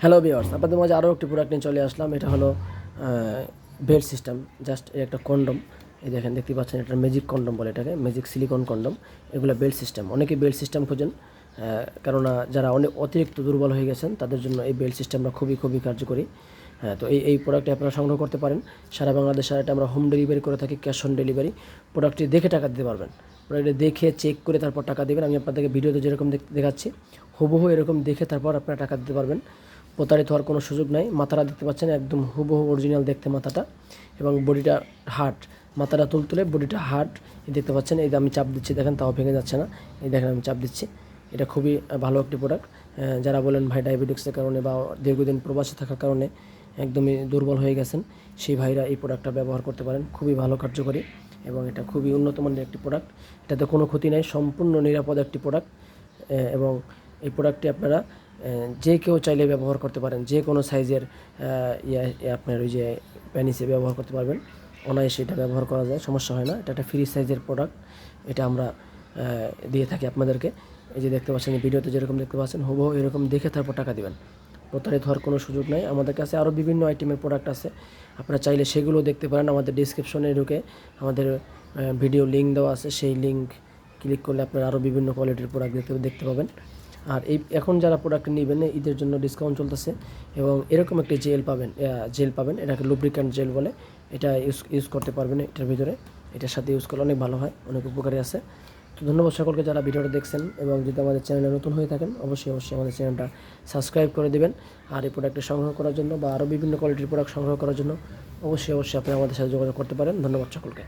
Hello viewers, আপনাদের মাঝে আরও একটি প্রোডাক্ট নিয়ে চলে আসলাম। এটা হলো বেল্ট সিস্টেম। জাস্ট একটা কন্ডম। এই দেখেন, দেখতে পাচ্ছেন, এটা ম্যাজিক কন্ডম বলে, এটাকে ম্যাজিক সিলিকন কন্ডম। এগুলো বেল্ট সিস্টেম। অনেকেই বেল্ট সিস্টেম খোঁজেন, কেননা যারা অনেক অতিরিক্ত দুর্বল হয়ে গেছেন তাদের জন্য এই বেল্ট সিস্টেমটা খুবই খুবই কার্যকরী। হ্যাঁ, তো এই প্রোডাক্টটি আপনারা সংগ্রহ করতে পারেন। সারা বাংলাদেশে এটা আমরা হোম ডেলিভারি করে থাকি, ক্যাশ অন ডেলিভারি। প্রোডাক্টটি দেখে টাকা দিতে পারবেন। প্রোডাক্টটি দেখে চেক করে তারপর টাকা দেবেন। আমি আপনাদেরকে ভিডিওতে যেরকম দেখাচ্ছি হুবহু এরকম দেখে তারপর আপনারা টাকা দিতে পারবেন। প্রতারিত হওয়ার কোনো সুযোগ নাই। মাথাটা দেখতে পাচ্ছেন, একদম হুবহু অরিজিনাল দেখতে মাথাটা, এবং বডিটা হার্ড। মাথাটা তুলতুলে, বডিটা হার্ড। এই দেখতে পাচ্ছেন, এই যে আমি চাপ দিচ্ছি, দেখেন তাও ভেঙে যাচ্ছে না। এই দেখেন আমি চাপ দিচ্ছি। এটা খুবই ভালো একটি প্রোডাক্ট। যারা বলেন ভাই ডায়াবেটিক্সের কারণে বা দীর্ঘদিন প্রবাসে থাকার কারণে একদমই দুর্বল হয়ে গেছেন, সেই ভাইরা এই প্রোডাক্টটা ব্যবহার করতে পারেন। খুবই ভালো কার্যকরী এবং এটা খুবই উন্নত মানের একটি প্রোডাক্ট। এটাতে কোনো ক্ষতি নাই, সম্পূর্ণ নিরাপদ একটি প্রোডাক্ট। এবং এই প্রোডাক্টটি আপনারা যে কেউ চাইলে ব্যবহার করতে পারেন। যে কোনো সাইজের আপনার ওই যে প্যানিসে ব্যবহার করতে পারবেন। অনায়াসে এটা ব্যবহার করা যায়, সমস্যা হয় না। এটা একটা ফ্রি সাইজের প্রোডাক্ট। এটা আমরা দিয়ে থাকি আপনাদেরকে। এই যে দেখতে পাচ্ছেন, ভিডিওতে যেরকম দেখতে পাচ্ছেন হুবহু এরকম দেখে তারপর টাকা দিবেন। প্রতারিত হওয়ার কোনো সুযোগ নাই। আমাদের কাছে আরও বিভিন্ন আইটেমের প্রোডাক্ট আছে, আপনারা চাইলে সেগুলো দেখতে পারেন। আমাদের ডিসক্রিপশনে ঢুকে আমাদের ভিডিও লিঙ্ক দেওয়া আছে, সেই লিঙ্ক ক্লিক করলে আপনারা আরও বিভিন্ন কোয়ালিটির প্রোডাক্ট দেখতে পাবেন। আর এখন যারা প্রোডাক্ট নেবেন, ঈদের জন্য ডিসকাউন্ট চলতেছে এবং এরকম একটি জেল পাবেন। এটাকে লুব্রিক্যান্ট জেল বলে। এটা ইউজ করতে পারবেন এটার ভিতরে। এটার সাথে ইউজ করলে অনেক ভালো হয়, অনেক উপকারী আছে। তো ধন্যবাদ সকলকে যারা ভিডিওটা দেখছেন, এবং যদি আমাদের চ্যানেলে নতুন হয়ে থাকেন অবশ্যই আমাদের চ্যানেলটা সাবস্ক্রাইব করে দেবেন। আর এই প্রোডাক্টটি সংগ্রহ করার জন্য বা আরও বিভিন্ন কোয়ালিটির প্রোডাক্ট সংগ্রহ করার জন্য অবশ্যই আপনি আমাদের সাথে যোগাযোগ করতে পারেন। ধন্যবাদ সকলকে।